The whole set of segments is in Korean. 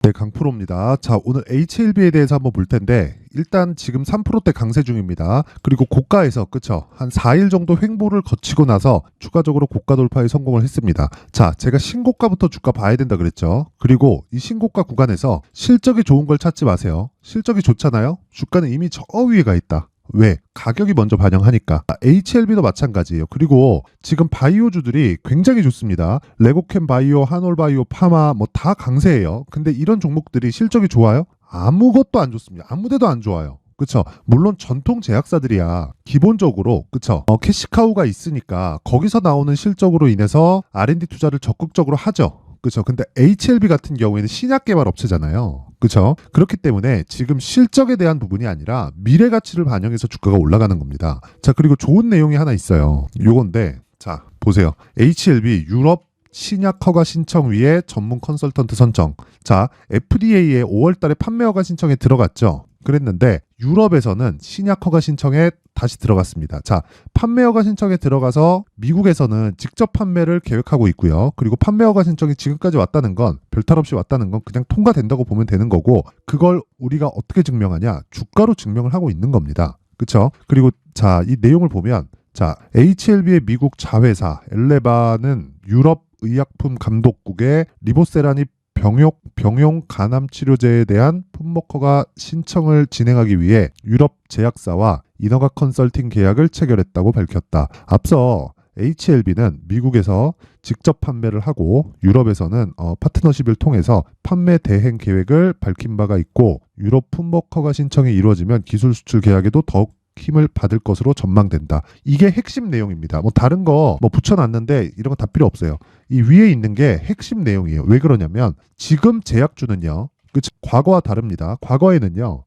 네, 강프로입니다. 자, 오늘 HLB에 대해서 한번 볼 텐데 일단 지금 3%대 강세 중입니다. 그리고 고가에서 그쵸? 한 4일 정도 횡보를 거치고 나서 추가적으로 고가 돌파에 성공을 했습니다. 자, 제가 신고가부터 주가 봐야 된다 그랬죠. 그리고 이 신고가 구간에서 실적이 좋은 걸 찾지 마세요. 실적이 좋잖아요. 주가는 이미 저 위에 가 있다. 왜? 가격이 먼저 반영하니까. HLB도 마찬가지예요. 그리고 지금 바이오주들이 굉장히 좋습니다. 레고캠 바이오, 한올바이오, 파마 뭐 다 강세예요. 근데 이런 종목들이 실적이 좋아요? 아무것도 안 좋습니다. 아무 데도 안 좋아요. 그쵸? 물론 전통 제약사들이야 기본적으로 그쵸? 캐시카우가 있으니까 거기서 나오는 실적으로 인해서 R&D 투자를 적극적으로 하죠. 그쵸? 근데 HLB 같은 경우에는 신약 개발 업체잖아요. 그쵸? 그렇기 때문에 지금 실적에 대한 부분이 아니라 미래 가치를 반영해서 주가가 올라가는 겁니다. 자, 그리고 좋은 내용이 하나 있어요. 요건데, 자, 보세요. HLB 유럽 신약 허가 신청 위에 전문 컨설턴트 선정. 자, FDA에 5월 달에 판매 허가 신청에 들어갔죠. 그랬는데 유럽에서는 신약 허가 신청에 다시 들어갔습니다. 자, 판매 허가 신청에 들어가서 미국에서는 직접 판매를 계획하고 있고요. 그리고 판매 허가 신청이 지금까지 왔다는 건 별탈 없이 왔다는 건 그냥 통과된다고 보면 되는 거고 그걸 우리가 어떻게 증명하냐? 주가로 증명을 하고 있는 겁니다. 그렇죠? 그리고 자, 이 내용을 보면 자, HLB의 미국 자회사 엘레바는 유럽 의약품 감독국의 리보세라니 병용 간암 치료제에 대한 품목허가 신청을 진행하기 위해 유럽 제약사와 인허가 컨설팅 계약을 체결했다고 밝혔다. 앞서 HLB는 미국에서 직접 판매를 하고 유럽에서는 파트너십을 통해서 판매 대행 계획을 밝힌 바가 있고 유럽 품목허가 신청이 이루어지면 기술 수출 계약에도 더욱 힘을 받을 것으로 전망된다. 이게 핵심 내용입니다. 뭐 다른 거 뭐 붙여놨는데 이런 거 다 필요 없어요. 이 위에 있는 게 핵심 내용이에요. 왜 그러냐면 지금 제약주는요. 과거와 다릅니다. 과거에는요.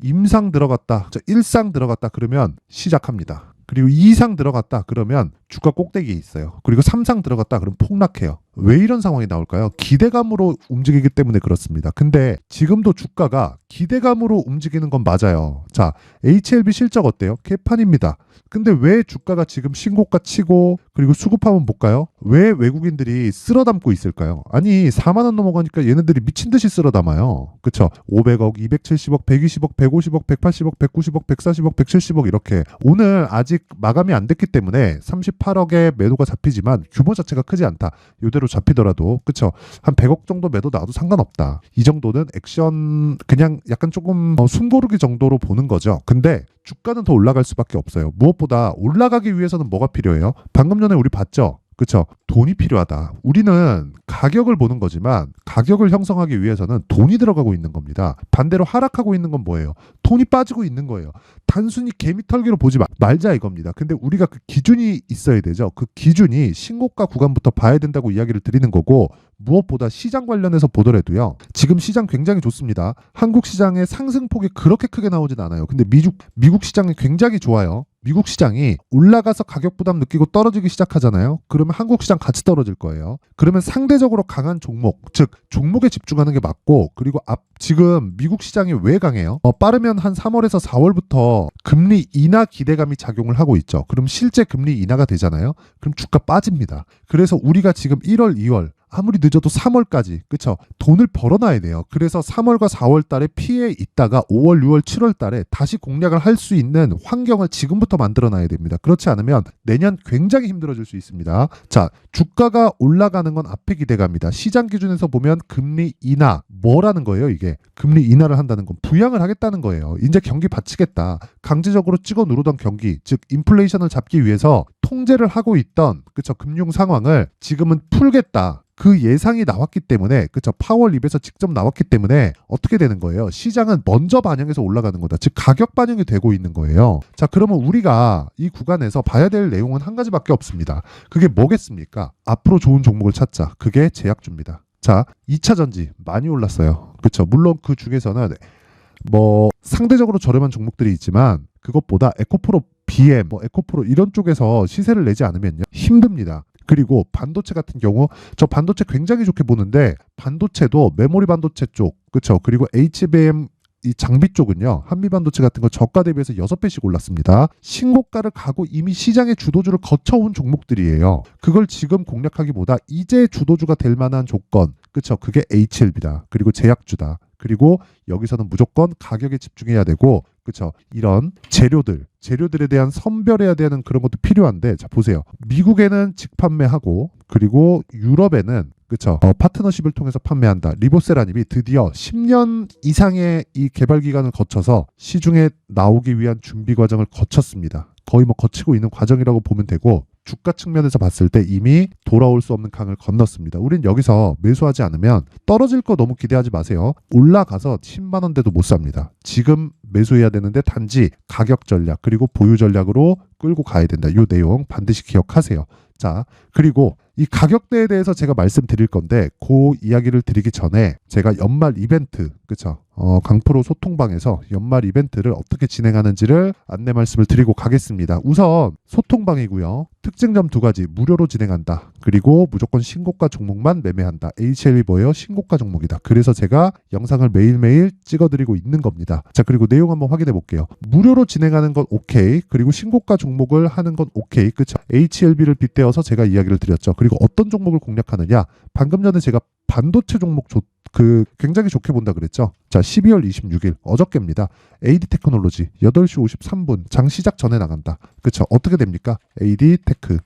임상 들어갔다, 1상 들어갔다 그러면 시작합니다. 그리고 2상 들어갔다 그러면 주가 꼭대기에 있어요. 그리고 3상 들어갔다 그러면 폭락해요. 왜 이런 상황이 나올까요? 기대감으로 움직이기 때문에 그렇습니다. 근데 지금도 주가가 기대감으로 움직이는 건 맞아요. 자, HLB 실적 어때요? 개판입니다. 근데 왜 주가가 지금 신고가 치고 그리고 수급 한번 볼까요? 왜 외국인들이 쓸어 담고 있을까요? 아니 4만 원 넘어가니까 얘네들이 미친 듯이 쓸어 담아요. 그쵸? 500억, 270억, 120억, 150억, 180억, 190억, 140억, 170억 이렇게 오늘 아직 마감이 안 됐기 때문에 38억의 매도가 잡히지만 규모 자체가 크지 않다. 이대로 잡히더라도 그쵸? 한 100억 정도 매도 나와도 상관없다. 이 정도는 액션 그냥 약간 조금 숨고르기 정도로 보는 거죠. 근데 주가는 더 올라갈 수밖에 없어요. 무엇보다 올라가기 위해서는 뭐가 필요해요? 방금 전에 우리 봤죠? 그쵸? 돈이 필요하다. 우리는 가격을 보는 거지만 가격을 형성하기 위해서는 돈이 들어가고 있는 겁니다. 반대로 하락하고 있는 건 뭐예요? 돈이 빠지고 있는 거예요. 단순히 개미털기로 보지 말자 이겁니다. 근데 우리가 그 기준이 있어야 되죠. 그 기준이 신고가 구간부터 봐야 된다고 이야기를 드리는 거고 무엇보다 시장 관련해서 보더라도요. 지금 시장 굉장히 좋습니다. 한국 시장의 상승폭이 그렇게 크게 나오진 않아요. 근데 미국 시장이 굉장히 좋아요. 미국 시장이 올라가서 가격 부담 느끼고 떨어지기 시작하잖아요. 그러면 한국 시장 같이 떨어질 거예요. 그러면 상대적으로 강한 종목, 즉 종목에 집중하는 게 맞고 그리고 지금 미국 시장이 왜 강해요? 빠르면 한 3월에서 4월부터 금리 인하 기대감이 작용을 하고 있죠. 그럼 실제 금리 인하가 되잖아요. 그럼 주가 빠집니다. 그래서 우리가 지금 1월, 2월 아무리 늦어도 3월까지 그쵸? 돈을 벌어놔야 돼요. 그래서 3월과 4월 달에 피해 있다가 5월, 6월, 7월 달에 다시 공략을 할 수 있는 환경을 지금부터 만들어놔야 됩니다. 그렇지 않으면 내년 굉장히 힘들어질 수 있습니다. 자, 주가가 올라가는 건 앞에 기대감이다. 시장 기준에서 보면 금리 인하 뭐라는 거예요 이게? 금리 인하를 한다는 건 부양을 하겠다는 거예요. 이제 경기 받치겠다. 강제적으로 찍어 누르던 경기, 즉 인플레이션을 잡기 위해서 통제를 하고 있던 그쵸? 금융 상황을 지금은 풀겠다. 그 예상이 나왔기 때문에 그쵸 파월 입에서 직접 나왔기 때문에 어떻게 되는 거예요? 시장은 먼저 반영해서 올라가는 거다. 즉 가격 반영이 되고 있는 거예요. 자, 그러면 우리가 이 구간에서 봐야 될 내용은 한 가지밖에 없습니다. 그게 뭐겠습니까? 앞으로 좋은 종목을 찾자. 그게 제약주입니다. 자, 2차 전지 많이 올랐어요. 그쵸? 물론 그 중에서는 뭐 상대적으로 저렴한 종목들이 있지만 그것보다 에코프로 BM, 에코프로 이런 쪽에서 시세를 내지 않으면요 힘듭니다. 그리고 반도체 같은 경우 저 반도체 굉장히 좋게 보는데 반도체도 메모리 반도체 쪽 그렇죠. 그리고 HBM 이 장비 쪽은요 한미반도체 같은 거 저가 대비해서 6배씩 올랐습니다. 신고가를 가고 이미 시장의 주도주를 거쳐온 종목들이에요. 그걸 지금 공략하기보다 이제 주도주가 될 만한 조건 그쵸? 그게 HLB다. 그리고 제약주다. 그리고 여기서는 무조건 가격에 집중해야 되고, 그쵸? 이런 재료들에 대한 선별해야 되는 그런 것도 필요한데, 자, 보세요. 미국에는 직판매하고, 그리고 유럽에는 그쵸? 파트너십을 통해서 판매한다. 리보세라님이 드디어 10년 이상의 이 개발 기간을 거쳐서 시중에 나오기 위한 준비 과정을 거쳤습니다. 거의 뭐 거치고 있는 과정이라고 보면 되고, 주가 측면에서 봤을 때 이미 돌아올 수 없는 강을 건넜습니다. 우린 여기서 매수하지 않으면 떨어질 거 너무 기대하지 마세요. 올라가서 10만 원대도 못 삽니다. 지금 매수해야 되는데 단지 가격 전략 그리고 보유 전략으로 끌고 가야 된다. 이 내용 반드시 기억하세요. 자, 그리고 이 가격대에 대해서 제가 말씀드릴 건데 그 이야기를 드리기 전에 제가 연말 이벤트, 그쵸? 강프로 소통방에서 연말 이벤트를 어떻게 진행하는지를 안내 말씀을 드리고 가겠습니다. 우선 소통방이고요. 특징점 2가지 무료로 진행한다. 그리고 무조건 신고가 종목만 매매한다. HLB 뭐예요? 신고가 종목이다. 그래서 제가 영상을 매일매일 찍어드리고 있는 겁니다. 자, 그리고 내용 한번 확인해 볼게요. 무료로 진행하는 건 오케이. 그리고 신고가 종목을 하는 건 오케이. 그쵸? HLB를 빗대어서 제가 이야기를 드렸죠. 그리고 어떤 종목을 공략하느냐? 방금 전에 제가 반도체 종목 굉장히 좋게 본다 그랬죠. 자, 12월 26일 어저께입니다. AD 테크놀로지 8시 53분 장 시작 전에 나간다. 그쵸? 어떻게 됩니까? AD 테크.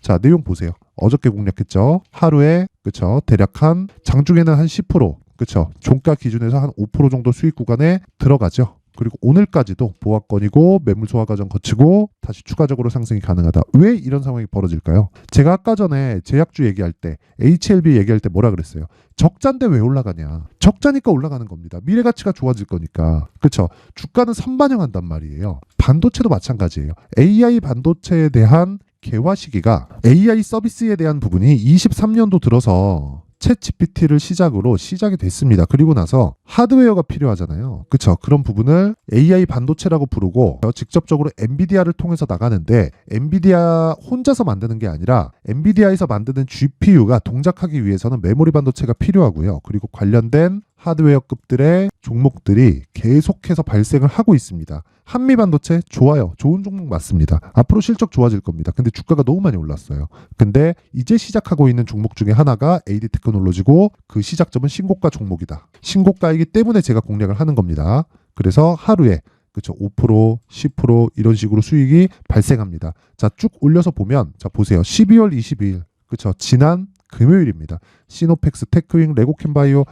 자, 내용 보세요. 어저께 공략했죠. 하루에 그쵸? 대략 한 장중에는 한 10%, 그쵸? 종가 기준에서 한 5% 정도 수익 구간에 들어가죠. 그리고 오늘까지도 보합권이고 매물 소화 과정 거치고 다시 추가적으로 상승이 가능하다. 왜 이런 상황이 벌어질까요? 제가 아까 전에 제약주 얘기할 때 HLB 얘기할 때 뭐라 그랬어요? 적자인데 왜 올라가냐? 적자니까 올라가는 겁니다. 미래 가치가 좋아질 거니까. 그렇죠? 주가는 선반영한단 말이에요. 반도체도 마찬가지예요. AI 반도체에 대한 개화 시기가 AI 서비스에 대한 부분이 23년도 들어서 챗 GPT를 시작으로 시작이 됐습니다. 그리고 나서 하드웨어가 필요하잖아요. 그쵸? 그런 부분을 AI 반도체라고 부르고 직접적으로 엔비디아를 통해서 나가는데 엔비디아 혼자서 만드는 게 아니라 엔비디아에서 만드는 GPU가 동작하기 위해서는 메모리 반도체가 필요하고요. 그리고 관련된 하드웨어급들의 종목들이 계속해서 발생을 하고 있습니다. 한미 반도체 좋아요. 좋은 종목 맞습니다. 앞으로 실적 좋아질 겁니다. 근데 주가가 너무 많이 올랐어요. 근데 이제 시작하고 있는 종목 중에 하나가 AD 테크놀로지고 그 시작점은 신고가 종목이다. 신고가이기 때문에 제가 공략을 하는 겁니다. 그래서 하루에 그쵸 5%, 10% 이런 식으로 수익이 발생합니다. 자, 쭉 올려서 보면 자 보세요. 12월 22일 그쵸 지난 금요일입니다. 시노펙스, 테크윙, 레고캠바이오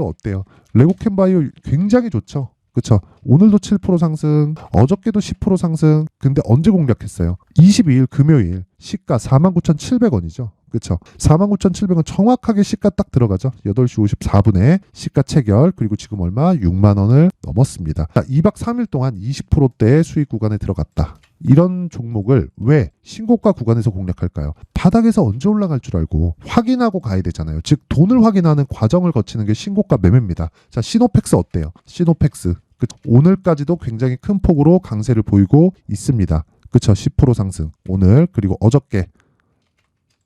어때요? 레고캠바이오 굉장히 좋죠. 그쵸? 오늘도 7% 상승, 어저께도 10% 상승. 근데 언제 공략했어요? 22일 금요일 시가 49,700원이죠. 그쵸? 49,700원 정확하게 시가 딱 들어가죠. 8시 54분에 시가 체결. 그리고 지금 얼마? 6만 원을 넘었습니다. 자, 2박 3일 동안 20%대의 수익 구간에 들어갔다. 이런 종목을 왜 신고가 구간에서 공략할까요? 바닥에서 언제 올라갈 줄 알고 확인하고 가야 되잖아요. 즉 돈을 확인하는 과정을 거치는 게 신고가 매매입니다. 자, 시노펙스 어때요? 시노펙스 오늘까지도 굉장히 큰 폭으로 강세를 보이고 있습니다. 그쵸? 10% 상승 오늘 그리고 어저께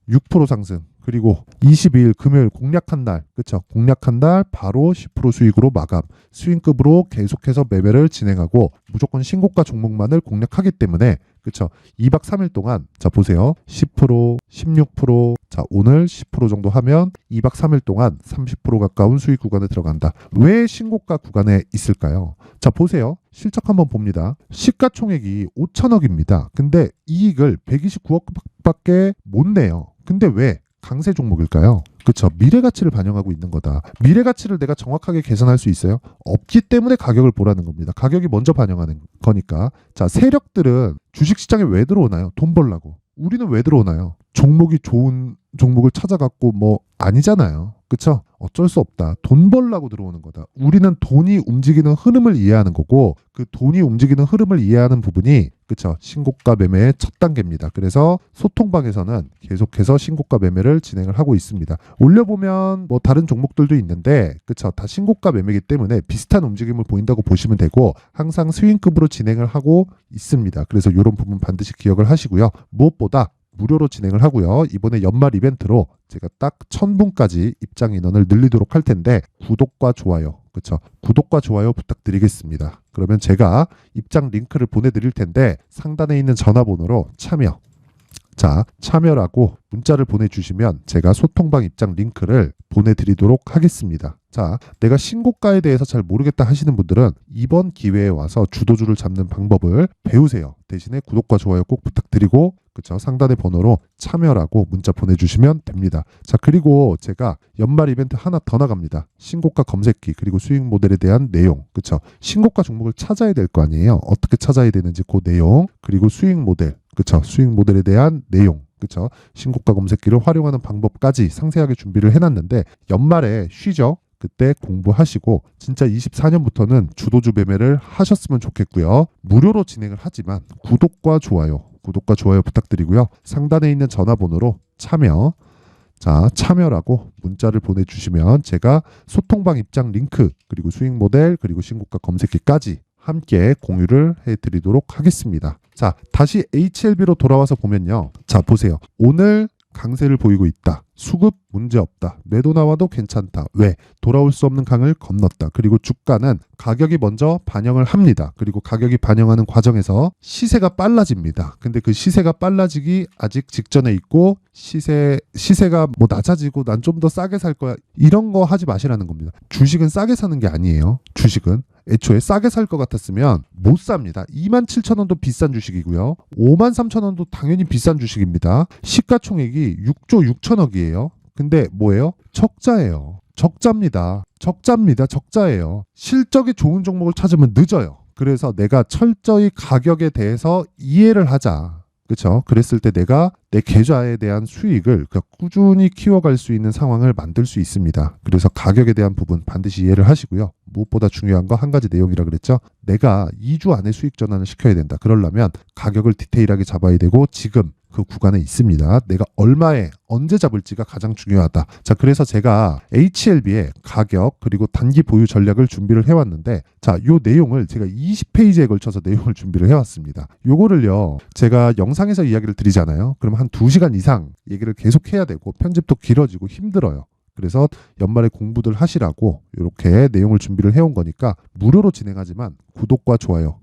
6% 상승 그리고 22일 금요일 공략한 날 그쵸? 공략한 날 바로 10% 수익으로 마감 스윙급으로 계속해서 매매를 진행하고 무조건 신고가 종목만을 공략하기 때문에 그쵸? 2박 3일 동안 자 보세요 10% 16% 자 오늘 10% 정도 하면 2박 3일 동안 30% 가까운 수익 구간에 들어간다. 왜 신고가 구간에 있을까요? 자 보세요 실적 한번 봅니다. 시가총액이 5천억입니다. 근데 이익을 129억밖에 못 내요. 근데 왜? 강세 종목일까요? 그쵸. 미래 가치를 반영하고 있는 거다. 미래 가치를 내가 정확하게 계산할 수 있어요? 없기 때문에 가격을 보라는 겁니다. 가격이 먼저 반영하는 거니까. 자, 세력들은 주식시장에 왜 들어오나요? 돈 벌라고. 우리는 왜 들어오나요? 종목이 좋은 종목을 찾아갖고 뭐 아니잖아요. 그쵸? 어쩔 수 없다. 돈 벌라고 들어오는 거다. 우리는 돈이 움직이는 흐름을 이해하는 거고 그 돈이 움직이는 흐름을 이해하는 부분이 그쵸? 신고가 매매의 첫 단계입니다. 그래서 소통방에서는 계속해서 신고가 매매를 진행을 하고 있습니다. 올려보면 뭐 다른 종목들도 있는데 그쵸? 다 신고가 매매이기 때문에 비슷한 움직임을 보인다고 보시면 되고 항상 스윙급으로 진행을 하고 있습니다. 그래서 이런 부분 반드시 기억을 하시고요. 무엇보다 무료로 진행을 하고요. 이번에 연말 이벤트로 제가 딱 1000분까지 입장 인원을 늘리도록 할 텐데 구독과 좋아요, 그렇죠? 구독과 좋아요 부탁드리겠습니다. 그러면 제가 입장 링크를 보내드릴 텐데 상단에 있는 전화번호로 참여라고 문자를 보내주시면 제가 소통방 입장 링크를 보내드리도록 하겠습니다. 자, 내가 신고가에 대해서 잘 모르겠다 하시는 분들은 이번 기회에 와서 주도주를 잡는 방법을 배우세요. 대신에 구독과 좋아요 꼭 부탁드리고, 그쵸? 상단의 번호로 참여라고 문자 보내주시면 됩니다. 자, 그리고 제가 연말 이벤트 하나 더 나갑니다. 신고가 검색기 그리고 수익 모델에 대한 내용, 그쵸? 신고가 종목을 찾아야 될 거 아니에요. 어떻게 찾아야 되는지 그 내용, 그리고 수익 모델, 그쵸? 수익 모델에 대한 내용, 그쵸? 신고가 검색기를 활용하는 방법까지 상세하게 준비를 해놨는데, 연말에 쉬죠? 그때 공부하시고 진짜 24년부터는 주도주 매매를 하셨으면 좋겠고요. 무료로 진행을 하지만 구독과 좋아요 부탁드리고요. 상단에 있는 전화번호로 참여라고 문자를 보내주시면 제가 소통방 입장 링크, 그리고 수익 모델, 그리고 신고가 검색기까지 함께 공유를 해드리도록 하겠습니다. 자, 다시 HLB로 돌아와서 보면요. 자, 보세요. 오늘 강세를 보이고 있다. 수급 문제없다. 매도 나와도 괜찮다. 왜? 돌아올 수 없는 강을 건넜다. 그리고 주가는 가격이 먼저 반영을 합니다. 그리고 가격이 반영하는 과정에서 시세가 빨라집니다. 근데 그 시세가 빨라지기 아직 직전에 있고, 시세가 뭐 낮아지고 난 좀 더 싸게 살 거야, 이런 거 하지 마시라는 겁니다. 주식은 싸게 사는 게 아니에요. 주식은 애초에 싸게 살 것 같았으면 못 삽니다. 27,000원도 비싼 주식이고요. 53,000원도 당연히 비싼 주식입니다. 시가총액이 6조 6천억이에요. 근데 뭐예요? 적자예요. 적자입니다. 적자예요. 실적이 좋은 종목을 찾으면 늦어요. 그래서 내가 철저히 가격에 대해서 이해를 하자. 그렇죠? 그랬을 때 내가 내 계좌에 대한 수익을 꾸준히 키워갈 수 있는 상황을 만들 수 있습니다. 그래서 가격에 대한 부분 반드시 이해를 하시고요. 무엇보다 중요한 거 한 가지 내용이라 그랬죠. 내가 2주 안에 수익 전환을 시켜야 된다. 그러려면 가격을 디테일하게 잡아야 되고, 지금 그 구간에 있습니다. 내가 얼마에 언제 잡을지가 가장 중요하다. 자, 그래서 제가 HLB의 가격 그리고 단기 보유 전략을 준비를 해왔는데, 자, 요 내용을 제가 20페이지에 걸쳐서 내용을 준비를 해왔습니다. 요거를요, 제가 영상에서 이야기를 드리잖아요. 그럼 한 2시간 이상 얘기를 계속 해야 되고 편집도 길어지고 힘들어요. 그래서 연말에 공부들 하시라고 이렇게 내용을 준비를 해온 거니까 무료로 진행하지만 구독과 좋아요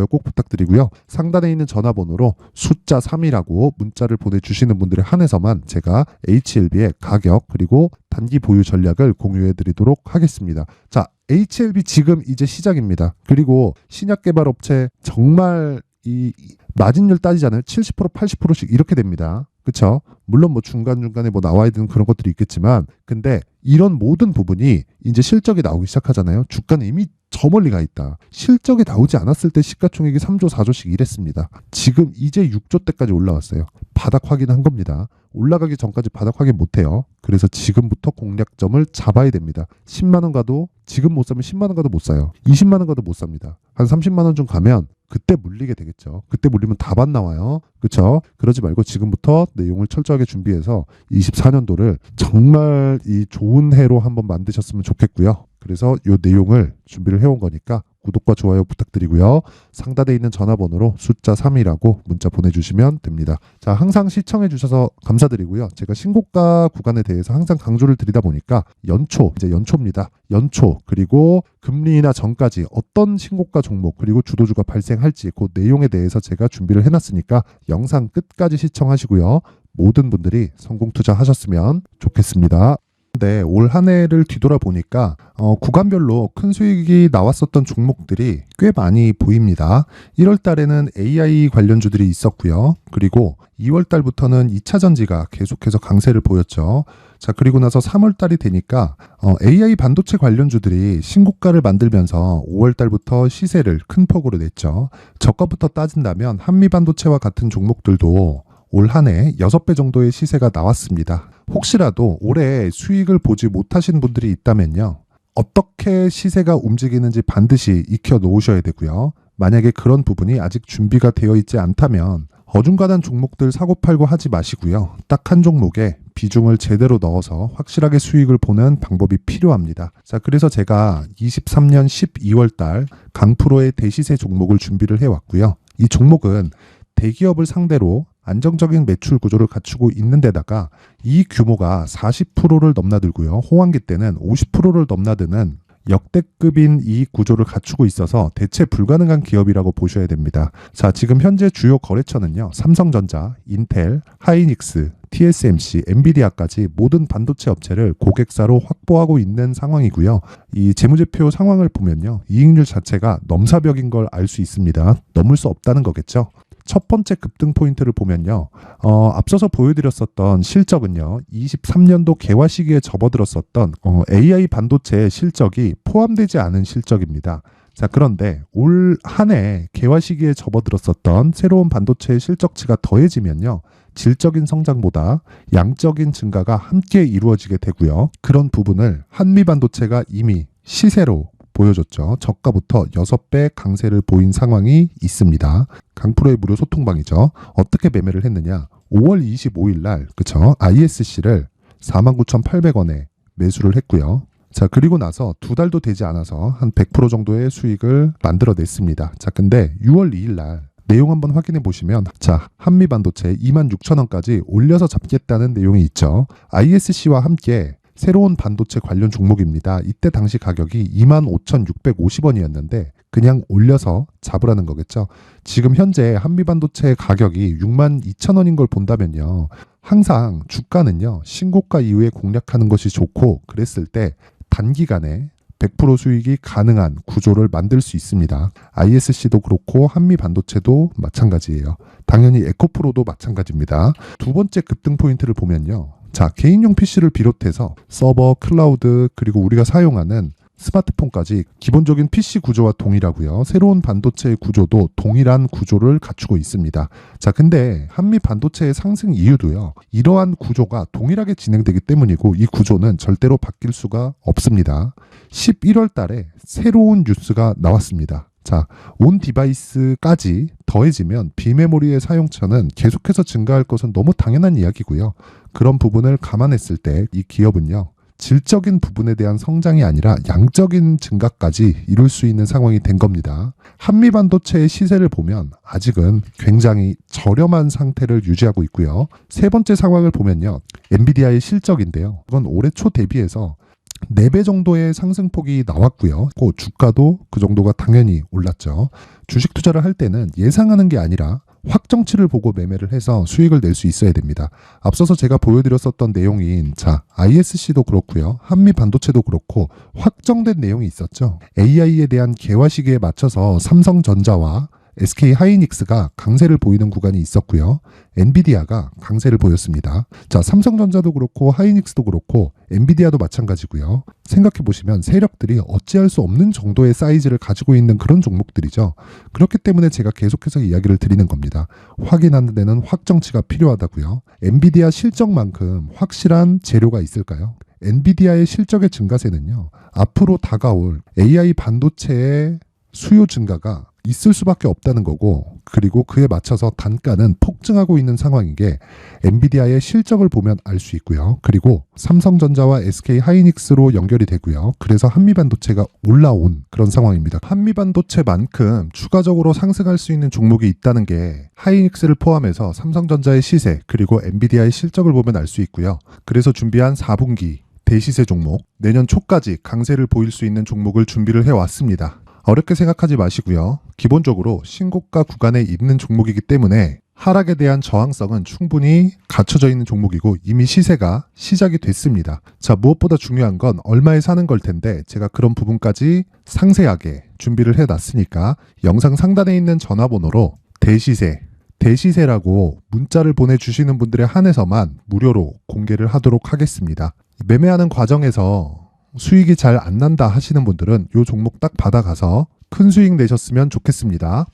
꼭 부탁드리고요. 상단에 있는 전화번호로 숫자 3이라고 문자를 보내주시는 분들에 한해서만 제가 HLB의 가격 그리고 단기 보유 전략을 공유해 드리도록 하겠습니다. 자, HLB 지금 이제 시작입니다. 그리고 신약 개발 업체 정말 이 마진율 따지잖아요. 70% 80%씩 이렇게 됩니다. 그렇죠? 물론 뭐 중간중간에 뭐 나와야 되는 그런 것들이 있겠지만, 근데 이런 모든 부분이 이제 실적이 나오기 시작하잖아요. 주가는 이미 저 멀리 가 있다. 실적이 나오지 않았을 때 시가총액이 3조 4조씩 이랬습니다. 지금 이제 6조 대까지 올라왔어요. 바닥 확인한 겁니다. 올라가기 전까지 바닥 확인 못해요. 그래서 지금부터 공략점을 잡아야 됩니다. 10만 원 가도 지금 못 사면 10만 원 가도 못 사요. 20만 원 가도 못 삽니다. 한 30만 원 좀 가면 그때 물리게 되겠죠. 그때 물리면 답안 나와요. 그렇죠? 그러지 말고 지금부터 내용을 철저하게 준비해서 24년도를 정말 이 좋은 해로 한번 만드셨으면 좋겠고요. 그래서 이 내용을 준비를 해온 거니까 구독과 좋아요 부탁드리고요. 상단에 있는 전화번호로 숫자 3이라고 문자 보내주시면 됩니다. 자, 항상 시청해 주셔서 감사드리고요. 제가 신고가 구간에 대해서 항상 강조를 드리다 보니까 이제 연초입니다. 연초 그리고 금리 인하 전까지 어떤 신고가 종목 그리고 주도주가 발생할지 그 내용에 대해서 제가 준비를 해놨으니까 영상 끝까지 시청하시고요. 모든 분들이 성공 투자하셨으면 좋겠습니다. 네, 올 한 해를 뒤돌아보니까 구간별로 큰 수익이 나왔었던 종목들이 꽤 많이 보입니다. 1월 달에는 AI 관련주들이 있었고요. 그리고 2월 달부터는 2차 전지가 계속해서 강세를 보였죠. 자, 그리고 나서 3월 달이 되니까 AI 반도체 관련주들이 신고가를 만들면서 5월 달부터 시세를 큰 폭으로 냈죠. 저가부터 따진다면 한미 반도체와 같은 종목들도 올 한 해 6배 정도의 시세가 나왔습니다. 혹시라도 올해 수익을 보지 못하신 분들이 있다면요. 어떻게 시세가 움직이는지 반드시 익혀 놓으셔야 되고요. 만약에 그런 부분이 아직 준비가 되어 있지 않다면 어중간한 종목들 사고팔고 하지 마시고요. 딱 한 종목에 비중을 제대로 넣어서 확실하게 수익을 보는 방법이 필요합니다. 자, 그래서 제가 23년 12월 달 강프로의 대시세 종목을 준비를 해왔고요. 이 종목은 대기업을 상대로 안정적인 매출 구조를 갖추고 있는 데다가 이 규모가 40%를 넘나들고요. 호황기 때는 50%를 넘나드는 역대급인 이익 구조를 갖추고 있어서 대체 불가능한 기업이라고 보셔야 됩니다. 자, 지금 현재 주요 거래처는요. 삼성전자, 인텔, 하이닉스, TSMC, 엔비디아까지 모든 반도체 업체를 고객사로 확보하고 있는 상황이고요. 이 재무제표 상황을 보면요. 이익률 자체가 넘사벽인 걸 알 수 있습니다. 넘을 수 없다는 거겠죠. 첫 번째 급등 포인트를 보면요. 앞서서 보여드렸었던 실적은요. 23년도 개화 시기에 접어들었었던 AI 반도체의 실적이 포함되지 않은 실적입니다. 자, 그런데 올 한 해 개화 시기에 접어들었었던 새로운 반도체의 실적치가 더해지면요. 질적인 성장보다 양적인 증가가 함께 이루어지게 되고요. 그런 부분을 한미반도체가 이미 시세로 보여줬죠. 저가부터 6배 강세를 보인 상황이 있습니다. 강프로의 무료 소통방이죠. 어떻게 매매를 했느냐. 5월 25일 날 그쵸? ISC를 49,800원에 매수를 했고요. 자, 그리고 나서 2달도 되지 않아서 한 100% 정도의 수익을 만들어냈습니다. 자, 근데 6월 2일 날 내용 한번 확인해 보시면 자, 한미반도체 26,000원까지 올려서 잡겠다는 내용이 있죠. ISC와 함께 새로운 반도체 관련 종목입니다. 이때 당시 가격이 25,650원이었는데 그냥 올려서 잡으라는 거겠죠. 지금 현재 한미반도체 가격이 62,000원인 걸 본다면요. 항상 주가는요. 신고가 이후에 공략하는 것이 좋고 그랬을 때 단기간에 100% 수익이 가능한 구조를 만들 수 있습니다. ISC도 그렇고 한미반도체도 마찬가지예요. 당연히 에코프로도 마찬가지입니다. 두 번째 급등 포인트를 보면요. 자, 개인용 PC를 비롯해서 서버, 클라우드, 그리고 우리가 사용하는 스마트폰까지 기본적인 PC 구조와 동일하고요. 새로운 반도체의 구조도 동일한 구조를 갖추고 있습니다. 자, 근데 한미 반도체의 상승 이유도요. 이러한 구조가 동일하게 진행되기 때문이고 이 구조는 절대로 바뀔 수가 없습니다. 11월 달에 새로운 뉴스가 나왔습니다. 자, 온 디바이스까지 더해지면 비메모리의 사용처는 계속해서 증가할 것은 너무 당연한 이야기고요. 그런 부분을 감안했을 때 이 기업은요. 질적인 부분에 대한 성장이 아니라 양적인 증가까지 이룰 수 있는 상황이 된 겁니다. 한미반도체의 시세를 보면 아직은 굉장히 저렴한 상태를 유지하고 있고요. 세 번째 상황을 보면요. 엔비디아의 실적인데요. 이건 올해 초 대비해서 4배 정도의 상승폭이 나왔고요. 그 주가도 그 정도가 당연히 올랐죠. 주식 투자를 할 때는 예상하는 게 아니라 확정치를 보고 매매를 해서 수익을 낼 수 있어야 됩니다. 앞서서 제가 보여드렸었던 내용인 자, ISC도 그렇고요. 한미반도체도 그렇고 확정된 내용이 있었죠. AI에 대한 개화 시기에 맞춰서 삼성전자와 SK 하이닉스가 강세를 보이는 구간이 있었고요. 엔비디아가 강세를 보였습니다. 자, 삼성전자도 그렇고 하이닉스도 그렇고 엔비디아도 마찬가지고요. 생각해 보시면 세력들이 어찌할 수 없는 정도의 사이즈를 가지고 있는 그런 종목들이죠. 그렇기 때문에 제가 계속해서 이야기를 드리는 겁니다. 확인하는 데는 확정치가 필요하다고요. 엔비디아 실적만큼 확실한 재료가 있을까요? 엔비디아의 실적의 증가세는요. 앞으로 다가올 AI 반도체의 수요 증가가 있을 수밖에 없다는 거고 그리고 그에 맞춰서 단가는 폭증하고 있는 상황인 게 엔비디아의 실적을 보면 알 수 있고요. 그리고 삼성전자와 SK 하이닉스로 연결이 되고요. 그래서 한미반도체가 올라온 그런 상황입니다. 한미반도체만큼 추가적으로 상승할 수 있는 종목이 있다는 게 하이닉스를 포함해서 삼성전자의 시세 그리고 엔비디아의 실적을 보면 알 수 있고요. 그래서 준비한 4분기 대시세 종목, 내년 초까지 강세를 보일 수 있는 종목을 준비를 해왔습니다. 어렵게 생각하지 마시고요. 기본적으로 신고가 구간에 있는 종목이기 때문에 하락에 대한 저항성은 충분히 갖춰져 있는 종목이고 이미 시세가 시작이 됐습니다. 자, 무엇보다 중요한 건 얼마에 사는 걸 텐데 제가 그런 부분까지 상세하게 준비를 해놨으니까 영상 상단에 있는 전화번호로 대시세라고 문자를 보내주시는 분들에 한해서만 무료로 공개를 하도록 하겠습니다. 매매하는 과정에서 수익이 잘 안 난다 하시는 분들은 이 종목 딱 받아가서 큰 수익 내셨으면 좋겠습니다.